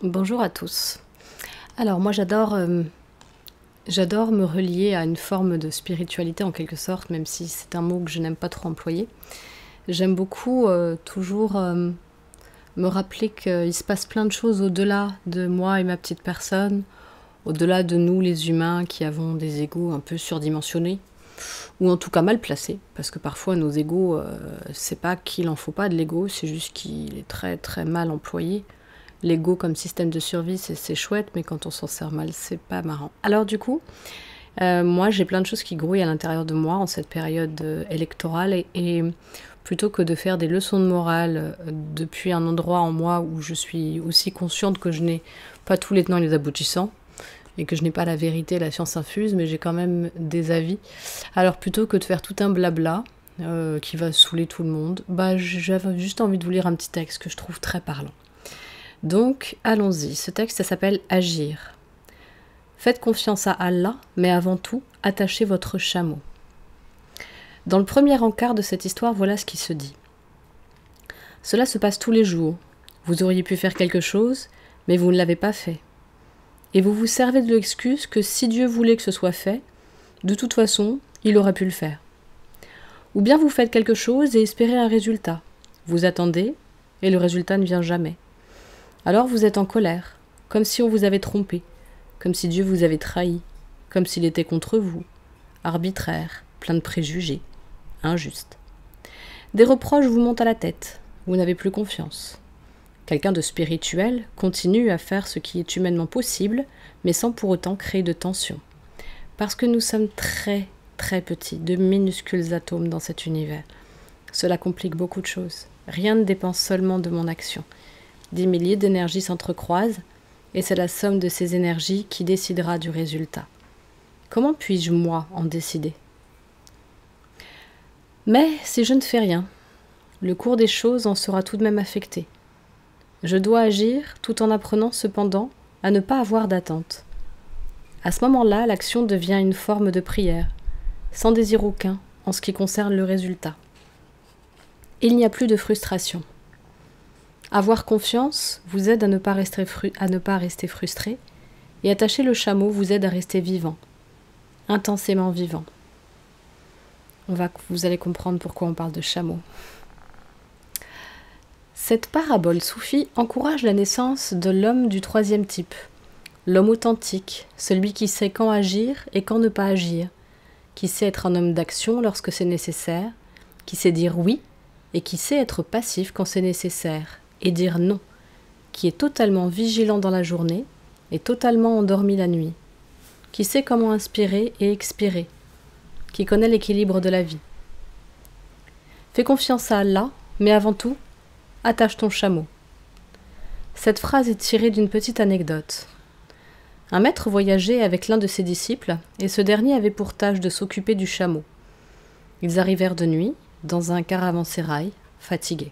Bonjour à tous. Alors moi j'adore me relier à une forme de spiritualité en quelque sorte, même si c'est un mot que je n'aime pas trop employer. J'aime beaucoup toujours me rappeler qu'il se passe plein de choses au-delà de moi et ma petite personne, au-delà de nous les humains qui avons des égos un peu surdimensionnés, ou en tout cas mal placés, parce que parfois nos égos, c'est pas qu'il en faut pas de l'ego, c'est juste qu'il est très très mal employé. L'ego comme système de survie, c'est chouette, mais quand on s'en sert mal, c'est pas marrant. Alors du coup, moi j'ai plein de choses qui grouillent à l'intérieur de moi en cette période électorale et plutôt que de faire des leçons de morale depuis un endroit en moi où je suis aussi consciente que je n'ai pas tous les tenants et les aboutissants, et que je n'ai pas la vérité, la science infuse, mais j'ai quand même des avis. Alors plutôt que de faire tout un blabla qui va saouler tout le monde, bah j'avais juste envie de vous lire un petit texte que je trouve très parlant. Donc, allons-y. Ce texte, ça s'appelle « Agir ». Faites confiance à Allah, mais avant tout, attachez votre chameau. Dans le premier encart de cette histoire, voilà ce qui se dit. Cela se passe tous les jours. Vous auriez pu faire quelque chose, mais vous ne l'avez pas fait. Et vous vous servez de l'excuse que si Dieu voulait que ce soit fait, de toute façon, il aurait pu le faire. Ou bien vous faites quelque chose et espérez un résultat. Vous attendez, et le résultat ne vient jamais. Alors vous êtes en colère, comme si on vous avait trompé, comme si Dieu vous avait trahi, comme s'il était contre vous, arbitraire, plein de préjugés, injuste. Des reproches vous montent à la tête, vous n'avez plus confiance. Quelqu'un de spirituel continue à faire ce qui est humainement possible, mais sans pour autant créer de tension. Parce que nous sommes très, très petits, de minuscules atomes dans cet univers. Cela complique beaucoup de choses. Rien ne dépend seulement de mon action. Des milliers d'énergies s'entrecroisent, et c'est la somme de ces énergies qui décidera du résultat. Comment puis-je, moi, en décider? Mais si je ne fais rien, le cours des choses en sera tout de même affecté. Je dois agir tout en apprenant cependant à ne pas avoir d'attente. À ce moment-là, l'action devient une forme de prière, sans désir aucun en ce qui concerne le résultat. Il n'y a plus de frustration. Avoir confiance vous aide à ne pas rester frustré, et attacher le chameau vous aide à rester vivant, intensément vivant. Vous allez comprendre pourquoi on parle de chameau. Cette parabole soufie encourage la naissance de l'homme du troisième type, l'homme authentique, celui qui sait quand agir et quand ne pas agir, qui sait être un homme d'action lorsque c'est nécessaire, qui sait dire oui et qui sait être passif quand c'est nécessaire, et dire non, qui est totalement vigilant dans la journée et totalement endormi la nuit, qui sait comment inspirer et expirer, qui connaît l'équilibre de la vie. Fais confiance à Allah, mais avant tout, attache ton chameau. Cette phrase est tirée d'une petite anecdote. Un maître voyageait avec l'un de ses disciples, et ce dernier avait pour tâche de s'occuper du chameau. Ils arrivèrent de nuit, dans un caravansérail, fatigués.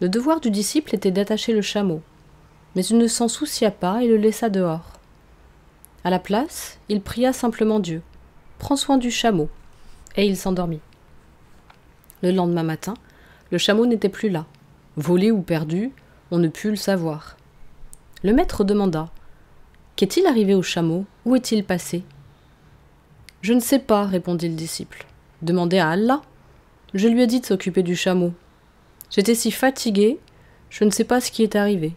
Le devoir du disciple était d'attacher le chameau, mais il ne s'en soucia pas et le laissa dehors. À la place, il pria simplement Dieu. « Prends soin du chameau », et il s'endormit. Le lendemain matin, le chameau n'était plus là. Volé ou perdu, on ne put le savoir. Le maître demanda « Qu'est-il arrivé au chameau? Où est-il passé ?» « Je ne sais pas, répondit le disciple. Demandez à Allah. Je lui ai dit de s'occuper du chameau. J'étais si fatigué, je ne sais pas ce qui est arrivé.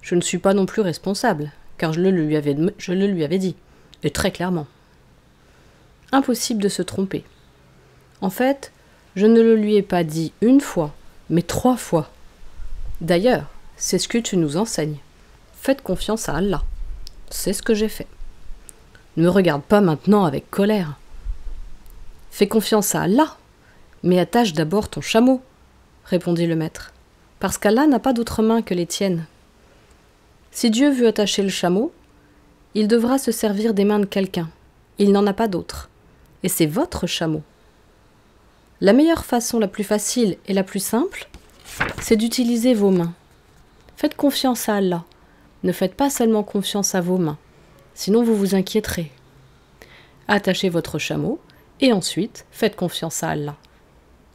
Je ne suis pas non plus responsable, car je le lui avais dit, et très clairement. Impossible de se tromper. En fait, je ne le lui ai pas dit une fois, mais 3 fois. D'ailleurs, c'est ce que tu nous enseignes. Faites confiance à Allah. C'est ce que j'ai fait. Ne me regarde pas maintenant avec colère. Fais confiance à Allah, mais attache d'abord ton chameau, répondit le maître, parce qu'Allah n'a pas d'autres mains que les tiennes. Si Dieu veut attacher le chameau, il devra se servir des mains de quelqu'un. Il n'en a pas d'autres. Et c'est votre chameau. La meilleure façon, la plus facile et la plus simple, c'est d'utiliser vos mains. Faites confiance à Allah. Ne faites pas seulement confiance à vos mains, sinon vous vous inquiéterez. Attachez votre chameau et ensuite faites confiance à Allah.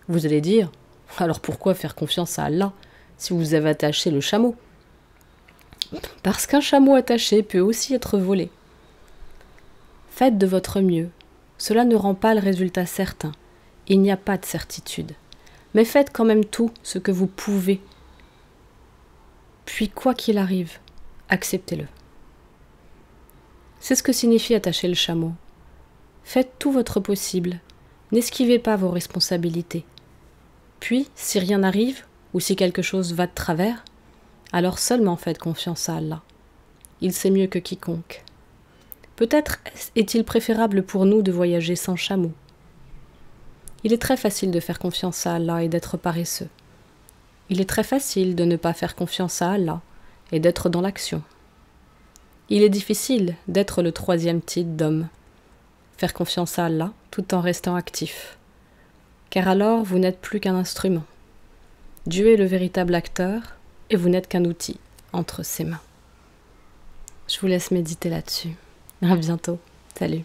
Vous allez dire, alors pourquoi faire confiance à Allah si vous avez attaché le chameau? Parce qu'un chameau attaché peut aussi être volé. Faites de votre mieux. Cela ne rend pas le résultat certain. Il n'y a pas de certitude. Mais faites quand même tout ce que vous pouvez. Puis quoi qu'il arrive, acceptez-le. C'est ce que signifie attacher le chameau. Faites tout votre possible. N'esquivez pas vos responsabilités. Puis, si rien n'arrive, ou si quelque chose va de travers, alors seulement faites confiance à Allah. Il sait mieux que quiconque. Peut-être est-il préférable pour nous de voyager sans chameau. Il est très facile de faire confiance à Allah et d'être paresseux. Il est très facile de ne pas faire confiance à Allah et d'être dans l'action. Il est difficile d'être le troisième type d'homme. Faire confiance à Allah tout en restant actif. Car alors vous n'êtes plus qu'un instrument. Dieu est le véritable acteur et vous n'êtes qu'un outil entre ses mains. Je vous laisse méditer là-dessus. À bientôt. Salut.